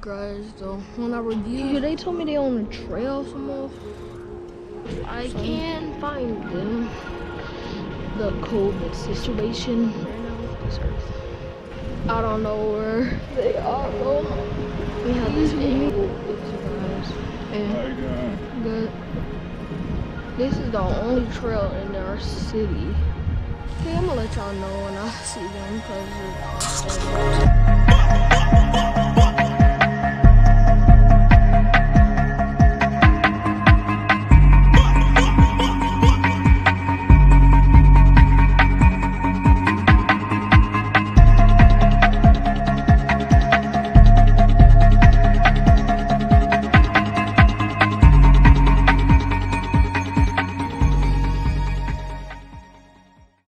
guys, though, when I review, they told me they on a trail somewhere. I can't find them. The COVID situation right now with this earth. I don't know where they are, though. We have this angle with you guys. And good. This is the only trail in our city. Okay, I'm gonna let y'all know when I see them because